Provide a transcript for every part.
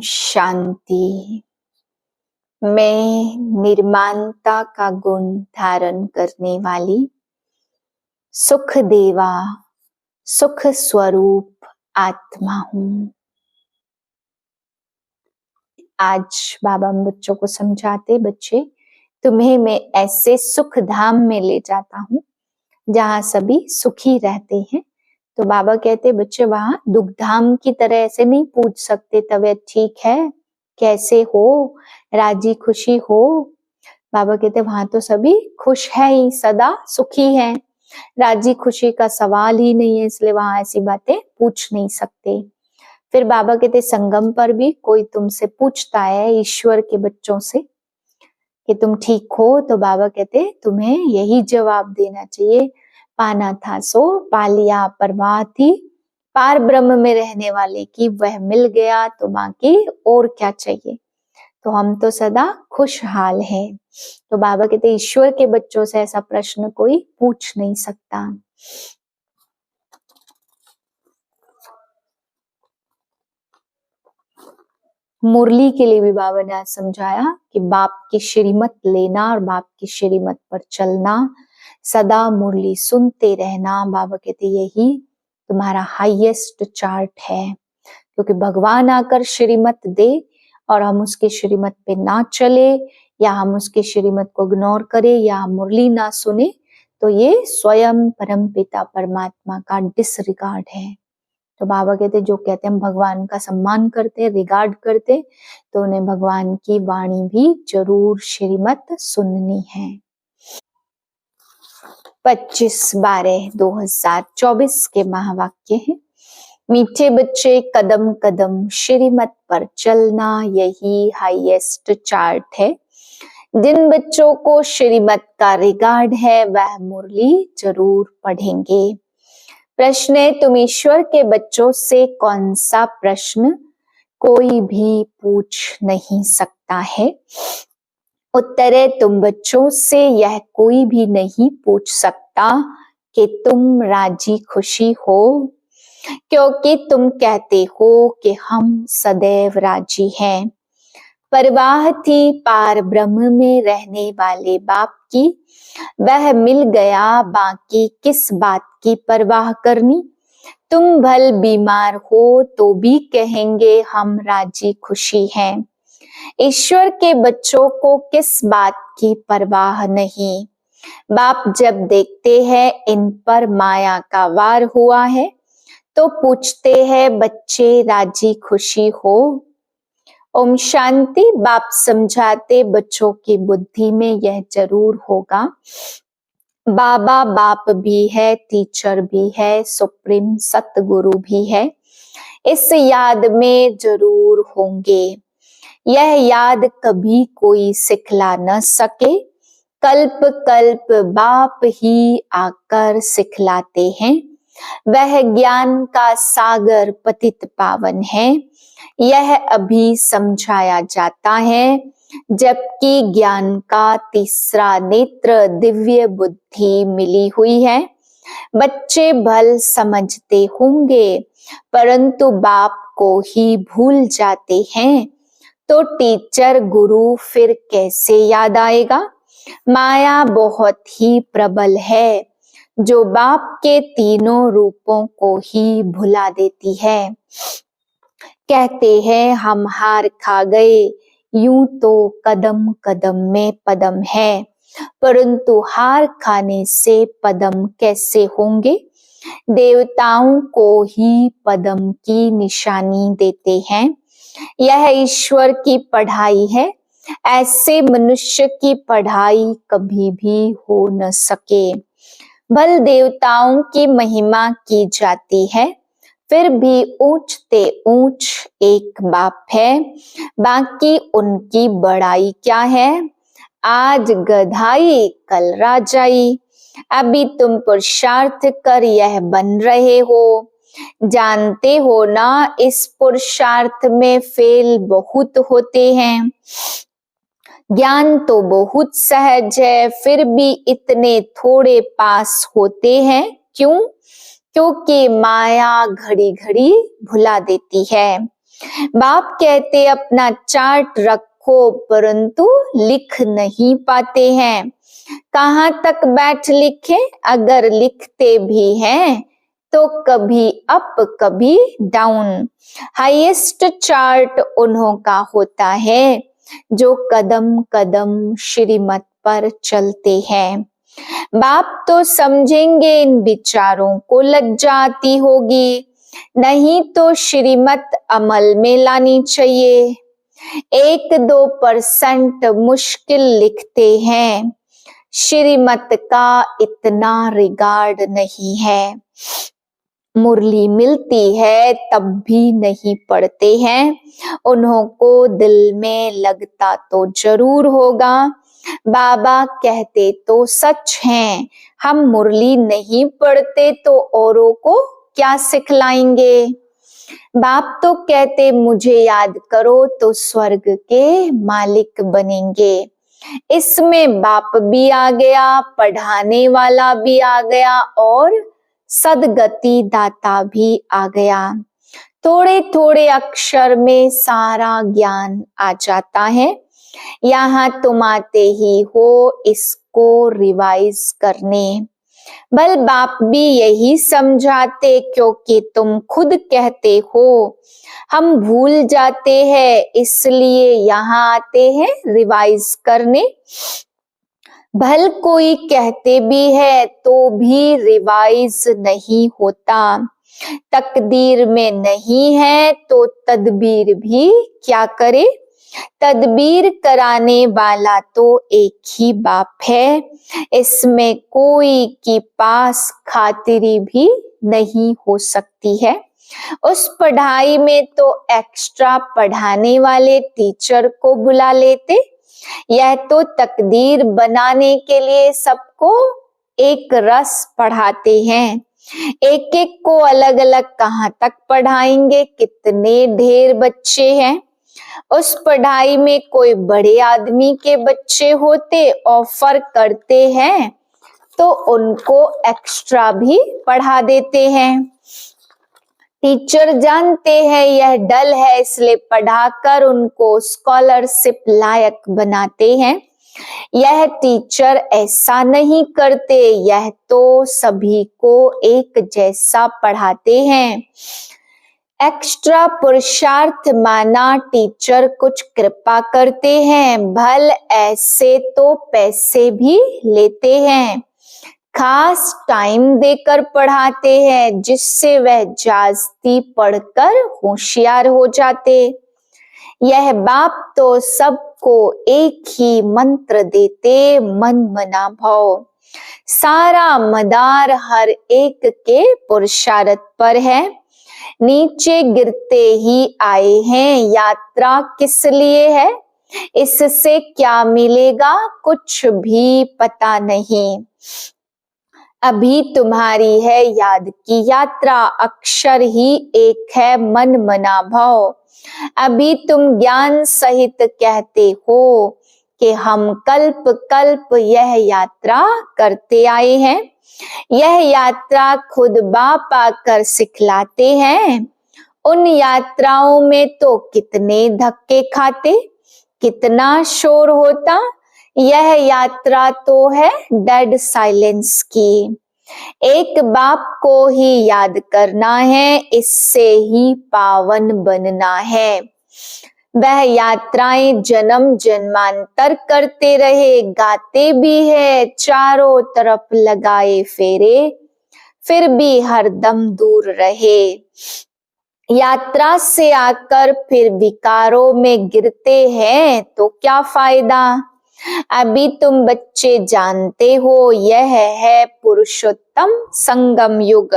शांति। मैं निर्माणता का गुण धारण करने वाली सुख देवा सुख स्वरूप आत्मा हूँ। आज बाबा हम बच्चों को समझाते, बच्चे तुम्हें मैं ऐसे सुख धाम में ले जाता हूँ जहाँ सभी सुखी रहते हैं। तो बाबा कहते बच्चे वहां दुख धाम की तरह ऐसे नहीं पूछ सकते, तबीयत ठीक है, कैसे हो, राजी खुशी हो। बाबा कहते वहां तो सभी खुश है ही, सदा सुखी है, राजी खुशी का सवाल ही नहीं है, इसलिए वहां ऐसी बातें पूछ नहीं सकते। फिर बाबा कहते संगम पर भी कोई तुमसे पूछता है ईश्वर के बच्चों से कि तुम ठीक हो, तो बाबा कहते तुम्हें यही जवाब देना चाहिए, पाना था सो पा लिया, परवाह थी पार ब्रह्म में रहने वाले की, वह मिल गया तो बाकी और क्या चाहिए। तो हम तो सदा खुशहाल है। तो बाबा कहते ईश्वर के बच्चों से ऐसा प्रश्न कोई पूछ नहीं सकता। मुरली के लिए भी बाबा ने आज समझाया कि बाप की श्रीमत लेना और बाप की श्रीमत पर चलना, सदा मुरली सुनते रहना। बाबा कहते यही तुम्हारा हाईएस्ट चार्ट है, क्योंकि भगवान आकर श्रीमत दे और हम उसकी श्रीमत पे ना चले, या हम उसकी श्रीमत को इग्नोर करें, या हम मुरली ना सुने, तो ये स्वयं परम पिता परमात्मा का डिसरिगार्ड है। तो बाबा कहते जो कहते हम भगवान का सम्मान करते, रिगार्ड करते, तो उन्हें भगवान की वाणी भी जरूर श्रीमत सुननी है। 25/12/2024 के महावाक्य हैं, मीठे बच्चे कदम कदम श्रीमत पर चलना यही हाईएस्ट चार्ट है। जिन बच्चों को श्रीमत का रिगार्ड है वह मुरली जरूर पढ़ेंगे। प्रश्न है तुम ईश्वर के बच्चों से कौन सा प्रश्न कोई भी पूछ नहीं सकता है। उत्तर है तुम बच्चों से यह कोई भी नहीं पूछ सकता कि तुम राजी खुशी हो, क्योंकि तुम कहते हो कि हम सदैव राजी हैं। परवाह थी पार ब्रह्म में रहने वाले बाप की, वह मिल गया बाकी किस बात की परवाह करनी। तुम भल बीमार हो तो भी कहेंगे हम राजी खुशी हैं। ईश्वर के बच्चों को किस बात की परवाह नहीं। बाप जब देखते हैं इन पर माया का वार हुआ है तो पूछते हैं बच्चे राजी खुशी हो। ओम शांति। बाप समझाते बच्चों की बुद्धि में यह जरूर होगा, बाबा बाप भी है, टीचर भी है, सुप्रीम सतगुरु भी है, इस याद में जरूर होंगे। यह याद कभी कोई सिखला न सके, कल्प कल्प बाप ही आकर सिखलाते हैं। वह ज्ञान का सागर पतित पावन है, यह अभी समझाया जाता है, जबकि ज्ञान का तीसरा नेत्र दिव्य बुद्धि मिली हुई है। बच्चे भल समझते होंगे परंतु बाप को ही भूल जाते हैं, तो टीचर गुरु फिर कैसे याद आएगा। माया बहुत ही प्रबल है जो बाप के तीनों रूपों को ही भुला देती है। कहते हैं हम हार खा गए, यूं तो कदम कदम में पदम है, परंतु हार खाने से पदम कैसे होंगे। देवताओं को ही पदम की निशानी देते हैं, यह ईश्वर की पढ़ाई है, ऐसे मनुष्य की पढ़ाई कभी भी हो न सके। भल देवताओं की महिमा की जाती है, फिर भी ऊंचते ऊंच एक बाप है, बाकी उनकी बड़ाई क्या है। आज गधाई कल राजाई, अभी तुम पुरुषार्थ कर यह बन रहे हो, जानते हो ना इस पुरुषार्थ में फेल बहुत होते हैं। ज्ञान तो बहुत सहज है फिर भी इतने थोड़े पास होते हैं, क्यों। क्योंकि माया घड़ी घड़ी भुला देती है। बाप कहते अपना चार्ट रखो, परंतु लिख नहीं पाते हैं। कहाँ तक बैठ लिखे? अगर लिखते भी हैं तो कभी अप कभी डाउन। हाईएस्ट चार्ट उन्हों का होता है जो कदम कदम श्रीमत पर चलते हैं। बाप तो समझेंगे इन विचारों को, लज्जा आती होगी, नहीं तो श्रीमत अमल में लानी चाहिए। 1-2% मुश्किल लिखते हैं, श्रीमत का इतना रिगार्ड नहीं है। मुरली मिलती है तब भी नहीं पढ़ते हैं, उन्हों को दिल में लगता तो जरूर होगा। बाबा कहते तो सच हैं, हम मुरली नहीं पढ़ते तो औरों को क्या सिखलाएंगे। बाप तो कहते मुझे याद करो तो स्वर्ग के मालिक बनेंगे। इसमें बाप भी आ गया, पढ़ाने वाला भी आ गया और सदगति दाता भी आ गया। थोड़े थोड़े अक्षर में सारा ज्ञान आ जाता है। यहाँ तुम आते ही हो इसको रिवाइज करने। बल बाप भी यही समझाते, क्योंकि तुम खुद कहते हो हम भूल जाते हैं, इसलिए यहाँ आते हैं रिवाइज करने। भल कोई कहते भी है तो भी रिवाइज नहीं होता। तकदीर में नहीं है तो तदबीर भी क्या करे। तदबीर कराने वाला तो एक ही बाप है, इसमें कोई की पास खातिरी भी नहीं हो सकती है। उस पढ़ाई में तो एक्स्ट्रा पढ़ाने वाले टीचर को बुला लेते। यह तो तकदीर बनाने के लिए सबको एक रस पढ़ाते हैं। एक एक को अलग अलग कहाँ तक पढ़ाएंगे, कितने ढेर बच्चे हैं। उस पढ़ाई में कोई बड़े आदमी के बच्चे होते, ऑफर करते हैं तो उनको एक्स्ट्रा भी पढ़ा देते हैं। टीचर जानते हैं यह डल है, इसलिए पढ़ाकर उनको स्कॉलरशिप लायक बनाते हैं। यह टीचर ऐसा नहीं करते, यह तो सभी को एक जैसा पढ़ाते हैं। एक्स्ट्रा पुरुषार्थ माना टीचर कुछ कृपा करते हैं, भल ऐसे तो पैसे भी लेते हैं। खास टाइम देकर पढ़ाते हैं, जिससे वह जास्ती पढ़कर होशियार हो जाते। यह बाप तो सबको एक ही मंत्र देते, मन मना भाव। सारा मदार हर एक के पुरुषार्थ पर है। नीचे गिरते ही आए हैं, यात्रा किस लिए है, इससे क्या मिलेगा कुछ भी पता नहीं। अभी तुम्हारी है याद की यात्रा, अक्षर ही एक है मन मना भाव। अभी तुम ज्ञान सहित कहते हो कि हम कल्प कल्प यह यात्रा करते आए हैं। यह यात्रा खुद बाप आकर सिखलाते हैं। उन यात्राओं में तो कितने धक्के खाते, कितना शोर होता। यह यात्रा तो है डेड साइलेंस की। एक बाप को ही याद करना है, इससे ही पावन बनना है। वह यात्राएं जन्म जन्मांतर करते रहे, गाते भी है, चारों तरफ लगाए फेरे, फिर भी हरदम दूर रहे। यात्रा से आकर फिर विकारों में गिरते हैं तो क्या फायदा। अभी तुम बच्चे जानते हो यह है पुरुषोत्तम संगम युग।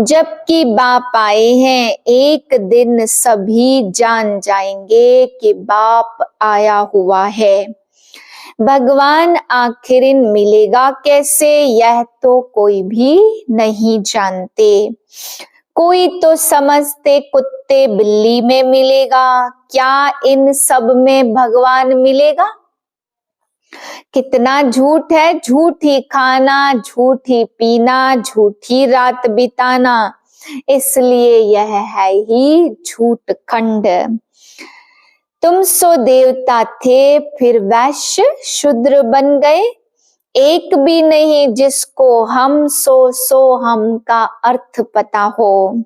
जबकि बाप आए हैं, एक दिन सभी जान जाएंगे कि बाप आया हुआ है। भगवान आखिरिन मिलेगा कैसे, यह तो कोई भी नहीं जानते। कोई तो समझते कुत्ते बिल्ली में मिलेगा, क्या इन सब में भगवान मिलेगा। कितना झूठ है, झूठ ही खाना, झूठ ही पीना, झूठी रात बिताना। इसलिए यह है ही झूठ खंड। तुम सो देवता थे फिर वैश्य शूद्र बन गए, एक भी नहीं जिसको हम सो हम का अर्थ पता हो।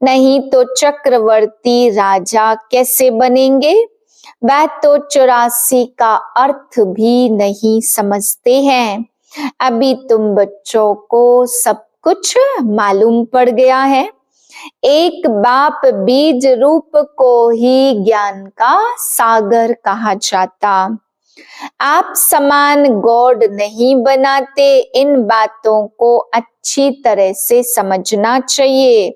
नहीं तो चक्रवर्ती राजा कैसे बनेंगे, वह तो 84 का अर्थ भी नहीं समझते हैं। अभी तुम बच्चों को सब कुछ मालूम पड़ गया है। एक बाप बीज रूप को ही ज्ञान का सागर कहा जाता। आप समान गॉड नहीं बनाते, इन बातों को अच्छी तरह से समझना चाहिए।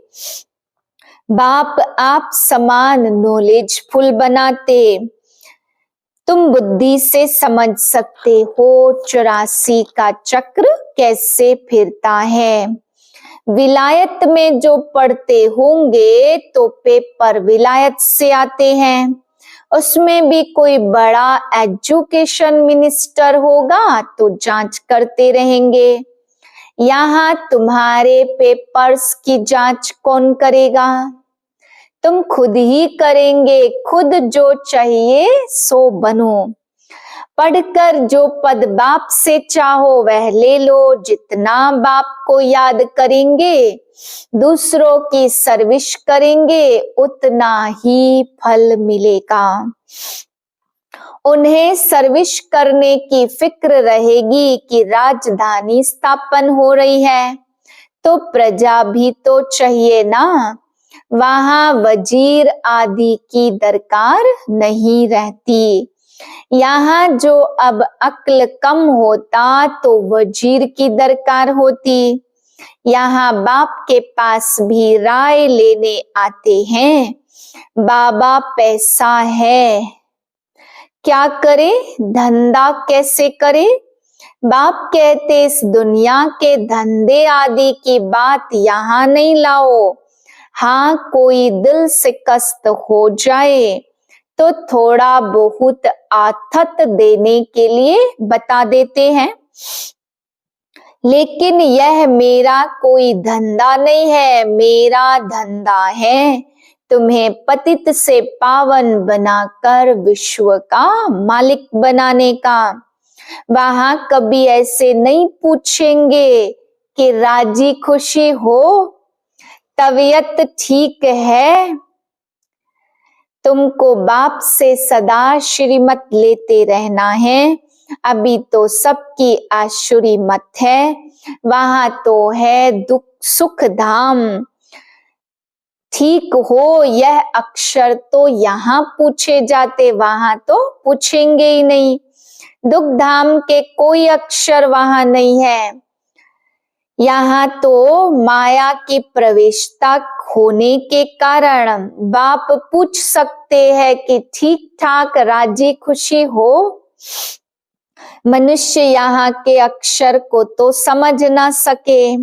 बाप आप समान नॉलेजफुल बनाते। तुम बुद्धि से समझ सकते हो 84 का चक्र कैसे फिरता है। विलायत में जो पढ़ते होंगे तो पेपर विलायत से आते हैं, उसमें भी कोई बड़ा एजुकेशन मिनिस्टर होगा तो जांच करते रहेंगे। यहाँ तुम्हारे पेपर्स की जांच कौन करेगा, तुम खुद ही करेंगे। खुद जो चाहिए सो बनो। पढ़कर जो पद बाप से चाहो वह ले लो। जितना बाप को याद करेंगे, दूसरों की सर्विस करेंगे, उतना ही फल मिलेगा। उन्हें सर्विस करने की फिक्र रहेगी कि राजधानी स्थापन हो रही है तो प्रजा भी तो चाहिए ना। वहां वजीर आदि की दरकार नहीं रहती। यहाँ जो अब अक्ल कम होता तो वजीर की दरकार होती। यहाँ बाप के पास भी राय लेने आते हैं। बाबा पैसा है, क्या करे, धंधा कैसे करे। बाप कहते इस दुनिया के धंधे आदि की बात यहाँ नहीं लाओ। हाँ, कोई दिल से कष्ट हो जाए तो थोड़ा बहुत आथत देने के लिए बता देते हैं, लेकिन यह मेरा कोई धंधा नहीं है। मेरा धंधा है तुम्हें पतित से पावन बनाकर विश्व का मालिक बनाने का। वहां कभी ऐसे नहीं पूछेंगे कि राजी खुशी हो, तबीयत ठीक है। तुमको बाप से सदा श्रीमत लेते रहना है। अभी तो सबकी आश्रीमत है। वहां तो है दुख सुख धाम। ठीक हो, यह अक्षर तो यहाँ पूछे जाते, वहां तो पूछेंगे ही नहीं। दुख धाम के कोई अक्षर वहां नहीं है। यहाँ तो माया की प्रवेशता होने के कारण बाप पूछ सकते हैं कि ठीक ठाक राजी खुशी हो। मनुष्य यहाँ के अक्षर को तो समझ ना सके।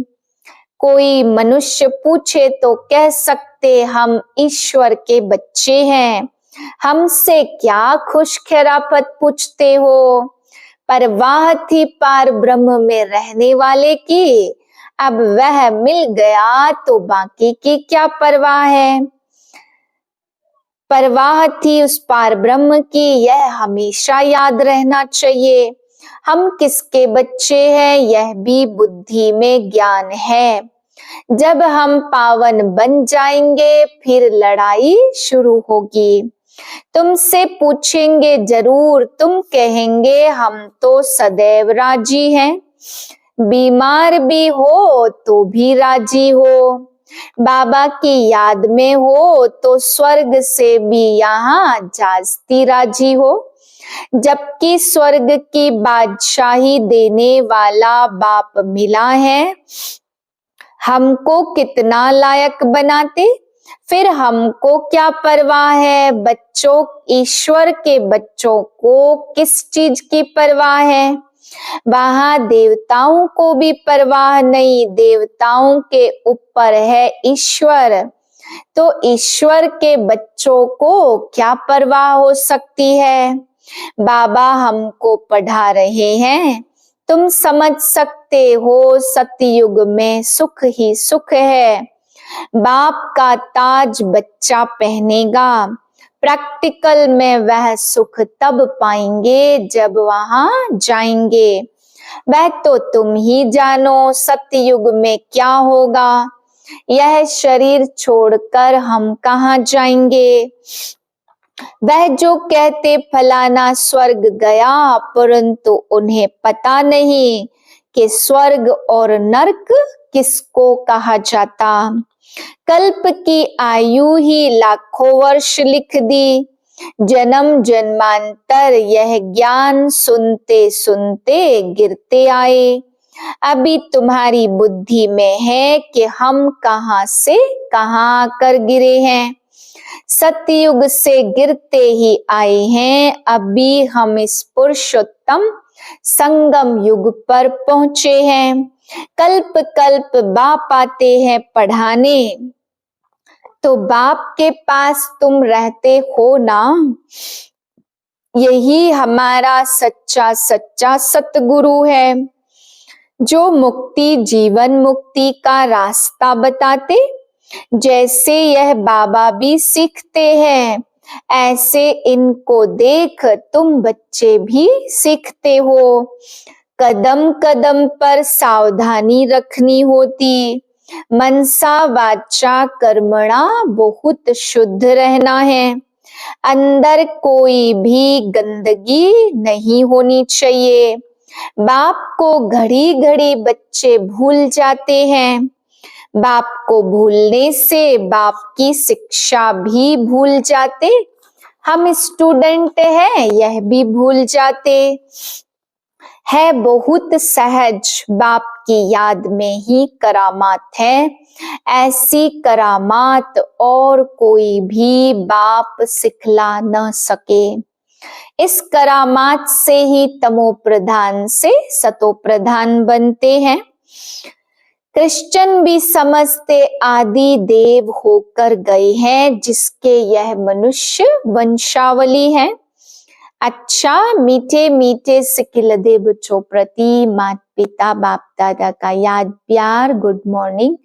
कोई मनुष्य पूछे तो कह सकते हम ईश्वर के बच्चे हैं, हमसे क्या खुश खैरापत पूछते हो। पर वाह थी पार ब्रह्म में रहने वाले की, अब वह मिल गया तो बाकी की क्या परवाह है। परवाह थी उस पार ब्रह्म की, यह हमेशा याद रहना चाहिए। हम किसके बच्चे हैं यह भी बुद्धि में ज्ञान है। जब हम पावन बन जाएंगे फिर लड़ाई शुरू होगी। तुमसे पूछेंगे जरूर, तुम कहेंगे हम तो सदैव राजी हैं। बीमार भी हो तो भी राजी हो। बाबा की याद में हो तो स्वर्ग से भी यहाँ जास्ती राजी हो। जबकि स्वर्ग की बादशाही देने वाला बाप मिला है, हमको कितना लायक बनाते। फिर हमको क्या परवाह है। बच्चों, ईश्वर के बच्चों को किस चीज की परवाह है। वहां देवताओं को भी परवाह नहीं। देवताओं के ऊपर है ईश्वर, तो ईश्वर के बच्चों को क्या परवाह हो सकती है। बाबा हमको पढ़ा रहे हैं, तुम समझ सकते हो। सतयुग में सुख ही सुख है। बाप का ताज बच्चा पहनेगा, प्रैक्टिकल में वह सुख तब पाएंगे जब वहां जाएंगे। वह तो तुम ही जानो सतयुग में क्या होगा, यह शरीर छोड़कर हम कहाँ जाएंगे। वह जो कहते फलाना स्वर्ग गया, परंतु उन्हें पता नहीं कि स्वर्ग और नरक किसको कहा जाता। कल्प की आयु ही लाखों वर्ष लिख दी, जन्म जन्मांतर यह ज्ञान सुनते सुनते गिरते आए। अभी तुम्हारी बुद्धि में है कि हम कहाँ से कहाँ आकर गिरे हैं। सतयुग से गिरते ही आए हैं, अभी हम इस पुरुषोत्तम संगम युग पर पहुंचे हैं। कल्प कल्प बाप आते हैं पढ़ाने, तो बाप के पास तुम रहते हो ना। यही हमारा सच्चा सच्चा सतगुरु है, जो मुक्ति जीवन मुक्ति का रास्ता बताते। जैसे यह बाबा भी सीखते हैं, ऐसे इनको देख तुम बच्चे भी सीखते हो। कदम कदम पर सावधानी रखनी होती, मनसा वाचा कर्मणा बहुत शुद्ध रहना है। अंदर कोई भी गंदगी नहीं होनी चाहिए। बाप को घड़ी घड़ी बच्चे भूल जाते हैं। बाप को भूलने से बाप की शिक्षा भी भूल जाते। हम स्टूडेंट हैं, यह भी भूल जाते है। बहुत सहज बाप की याद में ही करामात है। ऐसी करामात और कोई भी बाप सिखला न सके। इस करामात से ही तमो प्रधान से सतो प्रधान बनते हैं। क्रिश्चियन भी समझते आदि देव होकर गए हैं, जिसके यह मनुष्य वंशावली है। अच्छा, मीठे मीठे सिखिलदे बच्चों प्रति माता पिता बाप दादा का याद प्यार गुड मॉर्निंग।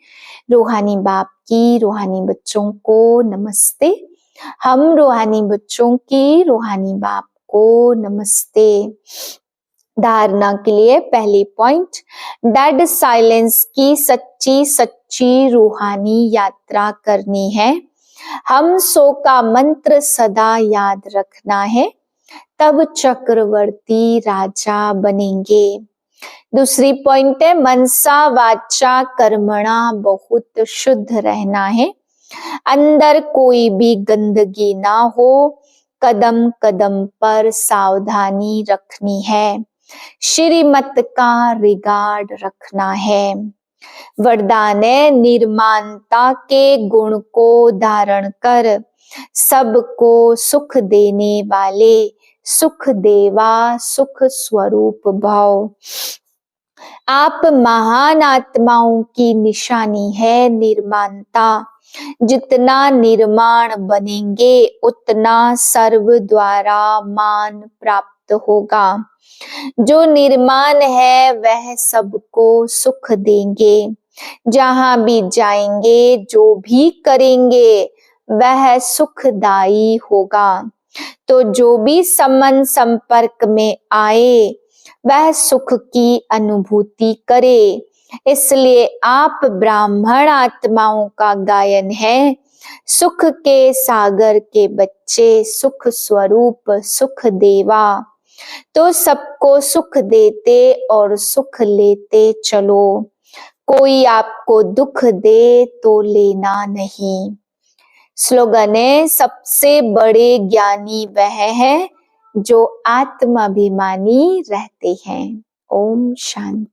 रूहानी बाप की रूहानी बच्चों को नमस्ते। हम रूहानी बच्चों की रूहानी बाप को नमस्ते। धारणा के लिए पहली पॉइंट, डेड साइलेंस की सच्ची सच्ची रूहानी यात्रा करनी है। हम सो का मंत्र सदा याद रखना है, तब चक्रवर्ती राजा बनेंगे। दूसरी पॉइंट है, मनसा वाचा कर्मणा बहुत शुद्ध रहना है। अंदर कोई भी गंदगी ना हो। कदम कदम पर सावधानी रखनी है। श्रीमत का रिगार्ड रखना है। वरदान है, निर्माणता के गुण को धारण कर सबको सुख देने वाले सुख देवा सुख स्वरूप भाव। आप महान आत्माओं की निशानी है निर्माणता। जितना निर्माण बनेंगे उतना सर्व द्वारा मान प्राप्त होगा। जो निर्माण है वह सबको सुख देंगे। जहां भी जाएंगे जो भी करेंगे वह सुखदायी होगा। तो जो भी संबंध संपर्क में आए वह सुख की अनुभूति करे। इसलिए आप ब्राह्मण आत्माओं का गायन है। सुख के सागर के बच्चे सुख स्वरूप सुख देवा। तो सबको सुख देते और सुख लेते चलो। कोई आपको दुख दे तो लेना नहीं। स्लोगन है, सबसे बड़े ज्ञानी वह है जो आत्माभिमानी रहते हैं। ओम शांति।